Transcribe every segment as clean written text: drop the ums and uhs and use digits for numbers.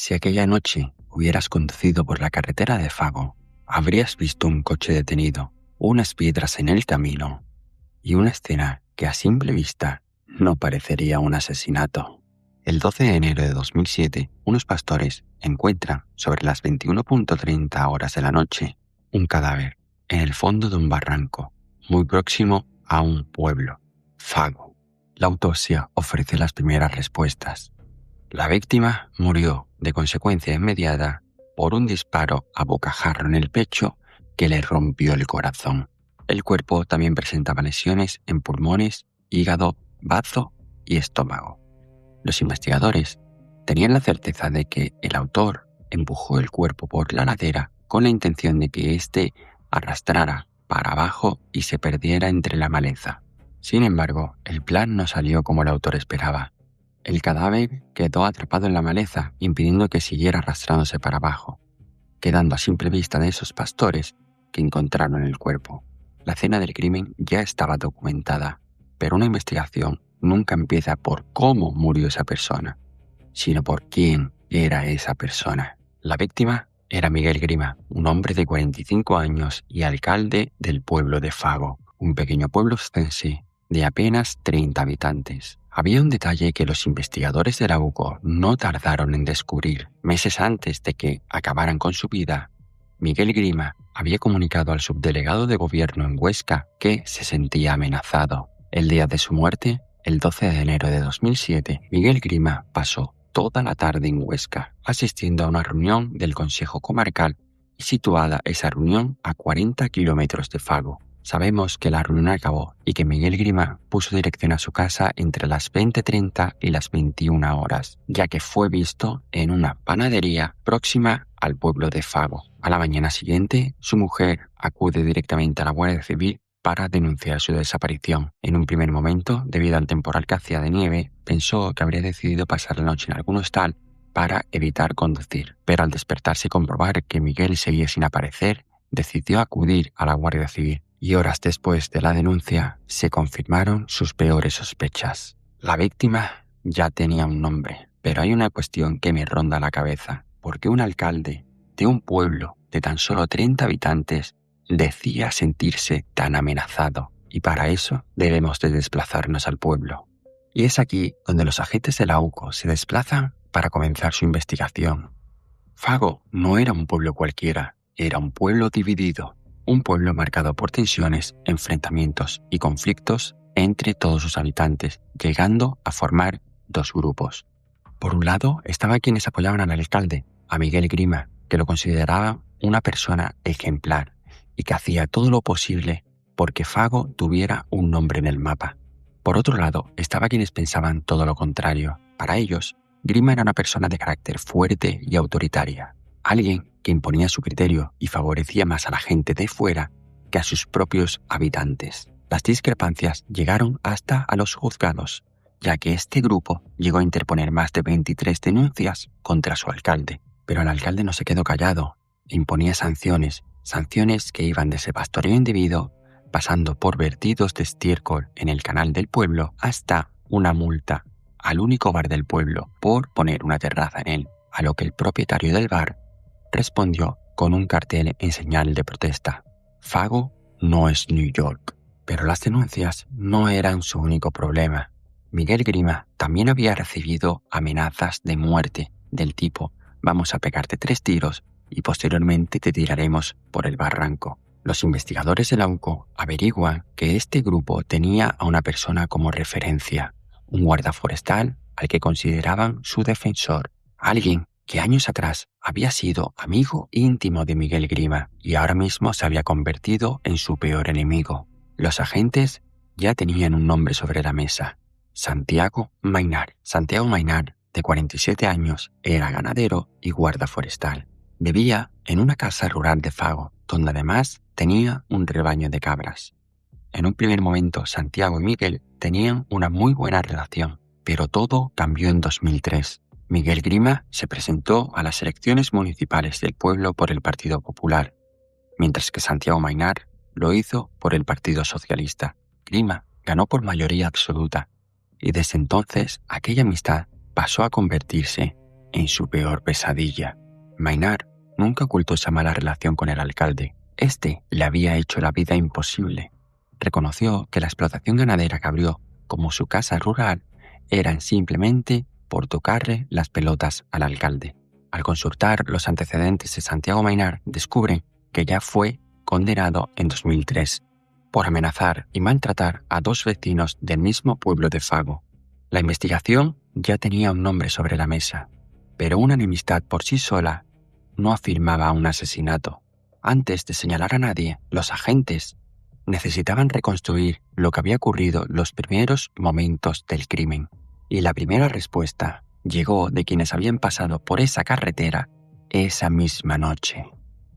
Si aquella noche hubieras conducido por la carretera de Fago, habrías visto un coche detenido, unas piedras en el camino y una escena que a simple vista no parecería un asesinato. El 12 de enero de 2007, unos pastores encuentran sobre las 21:30 horas de la noche un cadáver en el fondo de un barranco, muy próximo a un pueblo, Fago. La autopsia ofrece las primeras respuestas. La víctima murió de consecuencia inmediata por un disparo a bocajarro en el pecho que le rompió el corazón. El cuerpo también presentaba lesiones en pulmones, hígado, bazo y estómago. Los investigadores tenían la certeza de que el autor empujó el cuerpo por la ladera con la intención de que éste arrastrara para abajo y se perdiera entre la maleza. Sin embargo, el plan no salió como el autor esperaba. El cadáver quedó atrapado en la maleza, impidiendo que siguiera arrastrándose para abajo, quedando a simple vista de esos pastores que encontraron el cuerpo. La escena del crimen ya estaba documentada, pero una investigación nunca empieza por cómo murió esa persona, sino por quién era esa persona. La víctima era Miguel Grima, un hombre de 45 años y alcalde del pueblo de Fago, un pequeño pueblo ostense de apenas 30 habitantes. Había un detalle que los investigadores de la UCO no tardaron en descubrir. Meses antes de que acabaran con su vida, Miguel Grima había comunicado al subdelegado de gobierno en Huesca que se sentía amenazado. El día de su muerte, el 12 de enero de 2007, Miguel Grima pasó toda la tarde en Huesca, asistiendo a una reunión del Consejo Comarcal y situada esa reunión a 40 kilómetros de Fago. Sabemos que la reunión acabó y que Miguel Grima puso dirección a su casa entre las 20:30 y las 21 horas, ya que fue visto en una panadería próxima al pueblo de Fago. A la mañana siguiente, su mujer acude directamente a la Guardia Civil para denunciar su desaparición. En un primer momento, debido al temporal que hacía de nieve, pensó que habría decidido pasar la noche en algún hostal para evitar conducir, pero al despertarse y comprobar que Miguel seguía sin aparecer, decidió acudir a la Guardia Civil. Y horas después de la denuncia, se confirmaron sus peores sospechas. La víctima ya tenía un nombre, pero hay una cuestión que me ronda la cabeza. ¿Por qué un alcalde de un pueblo de tan solo 30 habitantes decía sentirse tan amenazado? Y para eso debemos de desplazarnos al pueblo. Y es aquí donde los agentes de la UCO se desplazan para comenzar su investigación. Fago no era un pueblo cualquiera, era un pueblo dividido. Un pueblo marcado por tensiones, enfrentamientos y conflictos entre todos sus habitantes, llegando a formar dos grupos. Por un lado estaban quienes apoyaban al alcalde, a Miguel Grima, que lo consideraban una persona ejemplar y que hacía todo lo posible porque Fago tuviera un nombre en el mapa. Por otro lado, estaban quienes pensaban todo lo contrario. Para ellos, Grima era una persona de carácter fuerte y autoritaria, alguien que imponía su criterio y favorecía más a la gente de fuera que a sus propios habitantes. Las discrepancias llegaron hasta a los juzgados, ya que este grupo llegó a interponer más de 23 denuncias contra su alcalde. Pero el alcalde no se quedó callado e imponía sanciones que iban desde pastoreo indebido, pasando por vertidos de estiércol en el canal del pueblo, hasta una multa al único bar del pueblo por poner una terraza en él, a lo que el propietario del bar respondió con un cartel en señal de protesta: Fago no es New York. Pero las denuncias no eran su único problema. Miguel Grima también había recibido amenazas de muerte del tipo: vamos a pegarte 3 tiros y posteriormente te tiraremos por el barranco. Los investigadores de la UCO averiguan que este grupo tenía a una persona como referencia, un guarda forestal al que consideraban su defensor, alguien que años atrás había sido amigo íntimo de Miguel Grima y ahora mismo se había convertido en su peor enemigo. Los agentes ya tenían un nombre sobre la mesa: Santiago Maynar. Santiago Maynar, de 47 años, era ganadero y guarda forestal. Vivía en una casa rural de Fago, donde además tenía un rebaño de cabras. En un primer momento, Santiago y Miguel tenían una muy buena relación, pero todo cambió en 2003. Miguel Grima se presentó a las elecciones municipales del pueblo por el Partido Popular, mientras que Santiago Maynar lo hizo por el Partido Socialista. Grima ganó por mayoría absoluta y desde entonces aquella amistad pasó a convertirse en su peor pesadilla. Maynard nunca ocultó esa mala relación con el alcalde. Este le había hecho la vida imposible. Reconoció que la explotación ganadera que abrió como su casa rural eran simplemente por tocarle las pelotas al alcalde. Al consultar los antecedentes de Santiago Maynard, descubren que ya fue condenado en 2003 por amenazar y maltratar a 2 vecinos del mismo pueblo de Fago. La investigación ya tenía un nombre sobre la mesa, pero una enemistad por sí sola no afirmaba un asesinato. Antes de señalar a nadie, los agentes necesitaban reconstruir lo que había ocurrido los primeros momentos del crimen. Y la primera respuesta llegó de quienes habían pasado por esa carretera esa misma noche.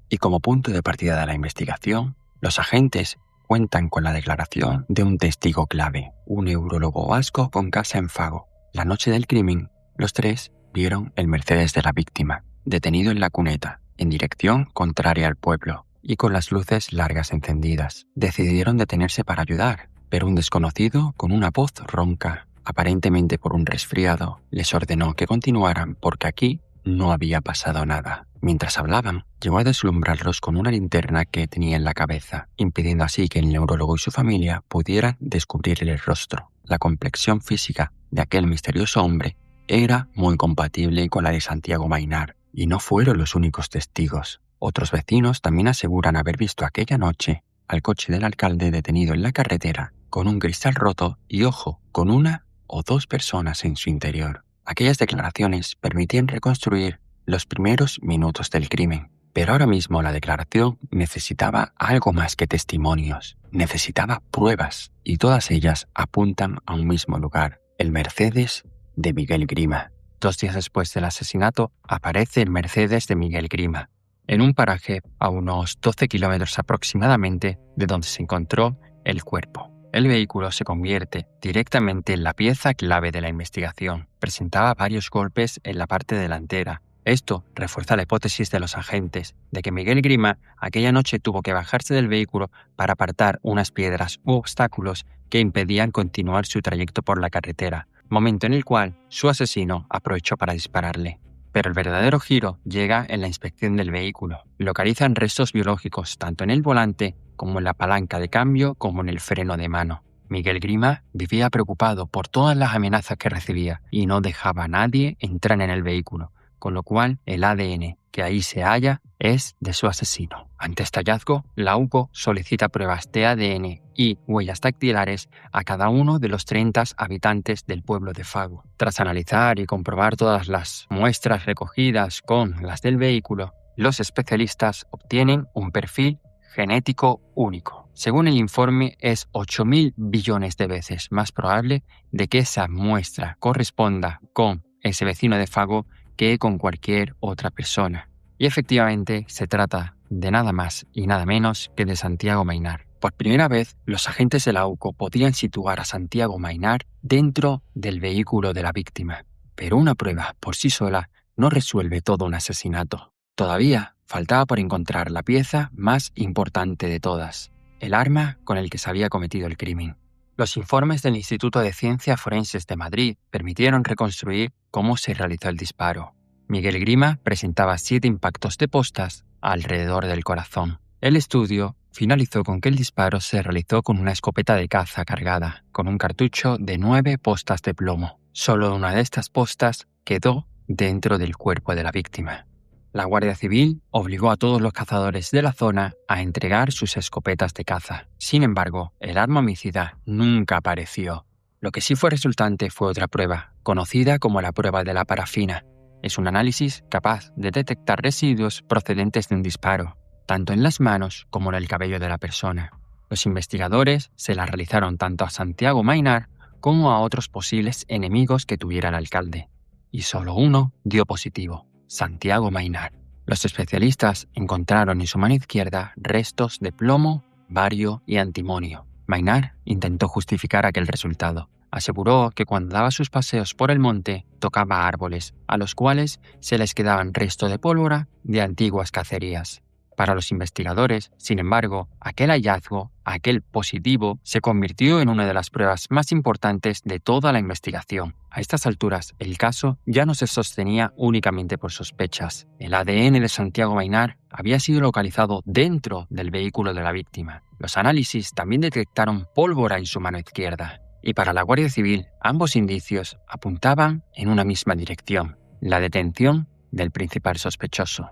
Y como punto de partida de la investigación, los agentes cuentan con la declaración de un testigo clave, un neurólogo vasco con casa en Fago. La noche del crimen, los 3 vieron el Mercedes de la víctima, detenido en la cuneta, en dirección contraria al pueblo, y con las luces largas encendidas. Decidieron detenerse para ayudar, pero un desconocido, con una voz ronca, aparentemente por un resfriado, les ordenó que continuaran porque aquí no había pasado nada. Mientras hablaban, llegó a deslumbrarlos con una linterna que tenía en la cabeza, impidiendo así que el neurólogo y su familia pudieran descubrirle el rostro. La complexión física de aquel misterioso hombre era muy compatible con la de Santiago Maynard, y no fueron los únicos testigos. Otros vecinos también aseguran haber visto aquella noche al coche del alcalde detenido en la carretera, con un cristal roto y, ojo, con 1 o 2 personas en su interior. Aquellas declaraciones permitían reconstruir los primeros minutos del crimen, pero ahora mismo la declaración necesitaba algo más que testimonios, necesitaba pruebas, y todas ellas apuntan a un mismo lugar, el Mercedes de Miguel Grima. 2 días después del asesinato, aparece el Mercedes de Miguel Grima, en un paraje a unos 12 kilómetros aproximadamente de donde se encontró el cuerpo. El vehículo se convierte directamente en la pieza clave de la investigación. Presentaba varios golpes en la parte delantera. Esto refuerza la hipótesis de los agentes de que Miguel Grima aquella noche tuvo que bajarse del vehículo para apartar unas piedras u obstáculos que impedían continuar su trayecto por la carretera, momento en el cual su asesino aprovechó para dispararle. Pero el verdadero giro llega en la inspección del vehículo. Localizan restos biológicos tanto en el volante como en la palanca de cambio como en el freno de mano. Miguel Grima vivía preocupado por todas las amenazas que recibía y no dejaba a nadie entrar en el vehículo, con lo cual el ADN que ahí se halla es de su asesino. Ante este hallazgo, la UCO solicita pruebas de ADN y huellas dactilares a cada uno de los 30 habitantes del pueblo de Fago. Tras analizar y comprobar todas las muestras recogidas con las del vehículo, los especialistas obtienen un perfil genético único. Según el informe, es 8.000 billones de veces más probable de que esa muestra corresponda con ese vecino de Fago que con cualquier otra persona. Y efectivamente se trata de nada más y nada menos que de Santiago Maynard. Por primera vez, los agentes de la UCO podían situar a Santiago Maynard dentro del vehículo de la víctima. Pero una prueba por sí sola no resuelve todo un asesinato. Todavía faltaba por encontrar la pieza más importante de todas, el arma con el que se había cometido el crimen. Los informes del Instituto de Ciencias Forenses de Madrid permitieron reconstruir cómo se realizó el disparo. Miguel Grima presentaba 7 impactos de postas alrededor del corazón. El estudio finalizó con que el disparo se realizó con una escopeta de caza cargada, con un cartucho de 9 postas de plomo. Solo una de estas postas quedó dentro del cuerpo de la víctima. La Guardia Civil obligó a todos los cazadores de la zona a entregar sus escopetas de caza. Sin embargo, el arma homicida nunca apareció. Lo que sí fue resultante fue otra prueba, conocida como la prueba de la parafina. Es un análisis capaz de detectar residuos procedentes de un disparo, tanto en las manos como en el cabello de la persona. Los investigadores se la realizaron tanto a Santiago Maynard como a otros posibles enemigos que tuviera el alcalde. Y solo uno dio positivo: Santiago Maynard. Los especialistas encontraron en su mano izquierda restos de plomo, bario y antimonio. Maynard intentó justificar aquel resultado. Aseguró que cuando daba sus paseos por el monte tocaba árboles, a los cuales se les quedaban restos de pólvora de antiguas cacerías. Para los investigadores, sin embargo, aquel hallazgo, aquel positivo, se convirtió en una de las pruebas más importantes de toda la investigación. A estas alturas, el caso ya no se sostenía únicamente por sospechas. El ADN de Santiago Maynard había sido localizado dentro del vehículo de la víctima. Los análisis también detectaron pólvora en su mano izquierda. Y para la Guardia Civil, ambos indicios apuntaban en una misma dirección: la detención del principal sospechoso.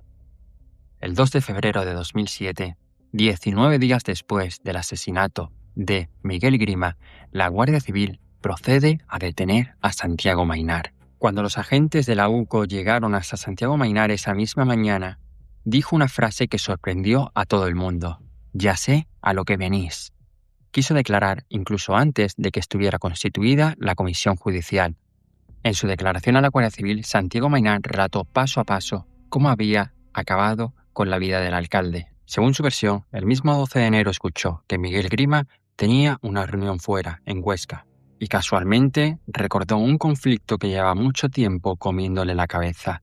El 2 de febrero de 2007, 19 días después del asesinato de Miguel Grima, la Guardia Civil procede a detener a Santiago Maynard. Cuando los agentes de la UCO llegaron hasta Santiago Maynard esa misma mañana, dijo una frase que sorprendió a todo el mundo: «Ya sé a lo que venís». Quiso declarar incluso antes de que estuviera constituida la comisión judicial. En su declaración a la Guardia Civil, Santiago Maynard relató paso a paso cómo había acabado con la vida del alcalde. Según su versión, el mismo 12 de enero escuchó que Miguel Grima tenía una reunión fuera, en Huesca, y casualmente recordó un conflicto que llevaba mucho tiempo comiéndole la cabeza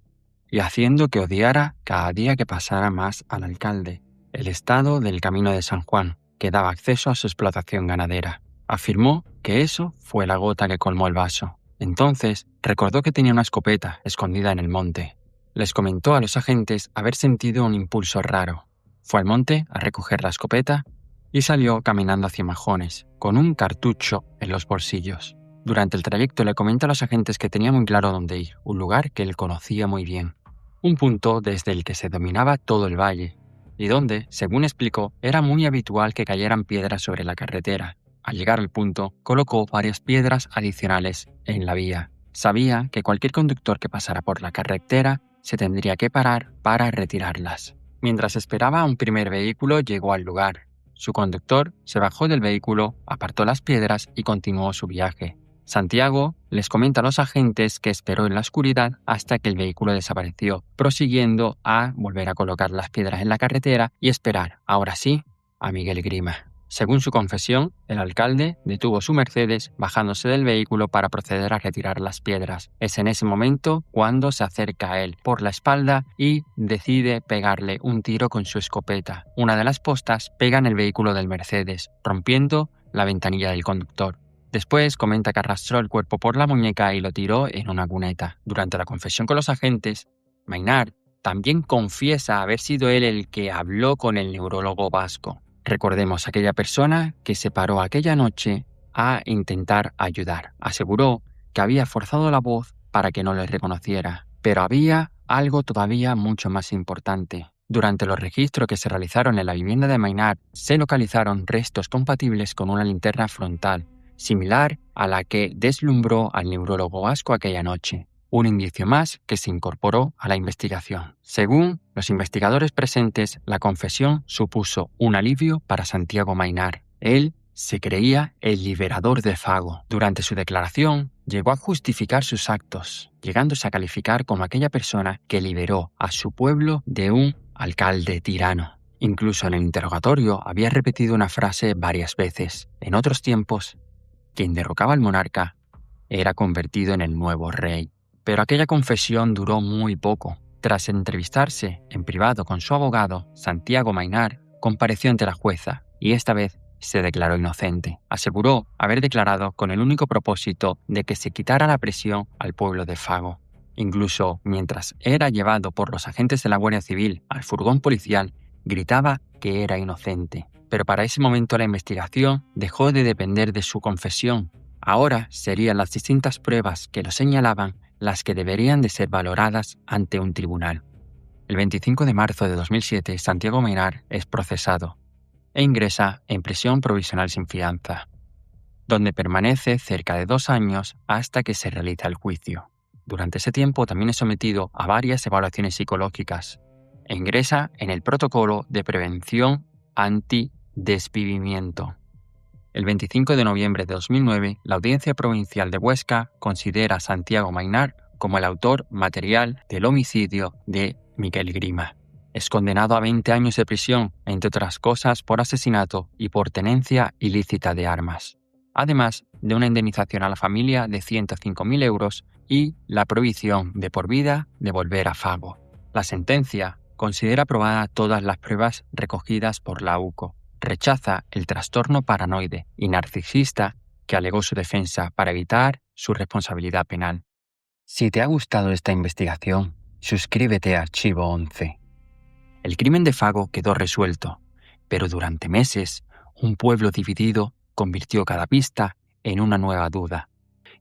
y haciendo que odiara cada día que pasara más al alcalde: el estado del Camino de San Juan, que daba acceso a su explotación ganadera. Afirmó que eso fue la gota que colmó el vaso. Entonces recordó que tenía una escopeta escondida en el monte. Les comentó a los agentes haber sentido un impulso raro. Fue al monte a recoger la escopeta y salió caminando hacia Majones, con un cartucho en los bolsillos. Durante el trayecto le comentó a los agentes que tenía muy claro dónde ir, un lugar que él conocía muy bien, un punto desde el que se dominaba todo el valle, y donde, según explicó, era muy habitual que cayeran piedras sobre la carretera. Al llegar al punto, colocó varias piedras adicionales en la vía. Sabía que cualquier conductor que pasara por la carretera se tendría que parar para retirarlas. Mientras esperaba a un primer vehículo, llegó al lugar. Su conductor se bajó del vehículo, apartó las piedras y continuó su viaje. Santiago les comenta a los agentes que esperó en la oscuridad hasta que el vehículo desapareció, prosiguiendo a volver a colocar las piedras en la carretera y esperar, ahora sí, a Miguel Grima. Según su confesión, el alcalde detuvo su Mercedes bajándose del vehículo para proceder a retirar las piedras. Es en ese momento cuando se acerca a él por la espalda y decide pegarle un tiro con su escopeta. Una de las postas pega en el vehículo del Mercedes, rompiendo la ventanilla del conductor. Después comenta que arrastró el cuerpo por la muñeca y lo tiró en una cuneta. Durante la confesión con los agentes, Maynard también confiesa haber sido él el que habló con el neurólogo vasco. Recordemos aquella persona que se paró aquella noche a intentar ayudar. Aseguró que había forzado la voz para que no le reconociera. Pero había algo todavía mucho más importante. Durante los registros que se realizaron en la vivienda de Maynard, se localizaron restos compatibles con una linterna frontal, similar a la que deslumbró al neurólogo vasco aquella noche. Un indicio más que se incorporó a la investigación. Según los investigadores presentes, la confesión supuso un alivio para Santiago Maynard. Él se creía el liberador de Fago. Durante su declaración, llegó a justificar sus actos, llegándose a calificar como aquella persona que liberó a su pueblo de un alcalde tirano. Incluso en el interrogatorio había repetido una frase varias veces. En otros tiempos, quien derrocaba al monarca era convertido en el nuevo rey. Pero aquella confesión duró muy poco. Tras entrevistarse en privado con su abogado, Santiago Maynard compareció ante la jueza y esta vez se declaró inocente. Aseguró haber declarado con el único propósito de que se quitara la presión al pueblo de Fago. Incluso mientras era llevado por los agentes de la Guardia Civil al furgón policial, gritaba que era inocente. Pero para ese momento la investigación dejó de depender de su confesión. Ahora serían las distintas pruebas que lo señalaban las que deberían de ser valoradas ante un tribunal. El 25 de marzo de 2007, Santiago Maynard es procesado e ingresa en prisión provisional sin fianza, donde permanece cerca de 2 años hasta que se realiza el juicio. Durante ese tiempo también es sometido a varias evaluaciones psicológicas e ingresa en el protocolo de prevención antidesvivimiento. El 25 de noviembre de 2009, la Audiencia Provincial de Huesca considera a Santiago Maynard como el autor material del homicidio de Miguel Grima. Es condenado a 20 años de prisión, entre otras cosas por asesinato y por tenencia ilícita de armas, además de una indemnización a la familia de 105.000 euros y la prohibición de por vida de volver a Fago. La sentencia Considera aprobadas todas las pruebas recogidas por la UCO. Rechaza el trastorno paranoide y narcisista que alegó su defensa para evitar su responsabilidad penal. Si te ha gustado esta investigación, suscríbete a Archivo 11. El crimen de Fago quedó resuelto, pero durante meses, un pueblo dividido convirtió cada pista en una nueva duda.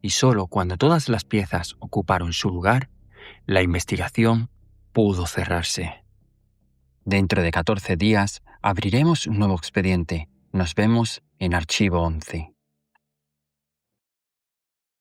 Y solo cuando todas las piezas ocuparon su lugar, la investigación pudo cerrarse. Dentro de 14 días abriremos un nuevo expediente. Nos vemos en Archivo 11.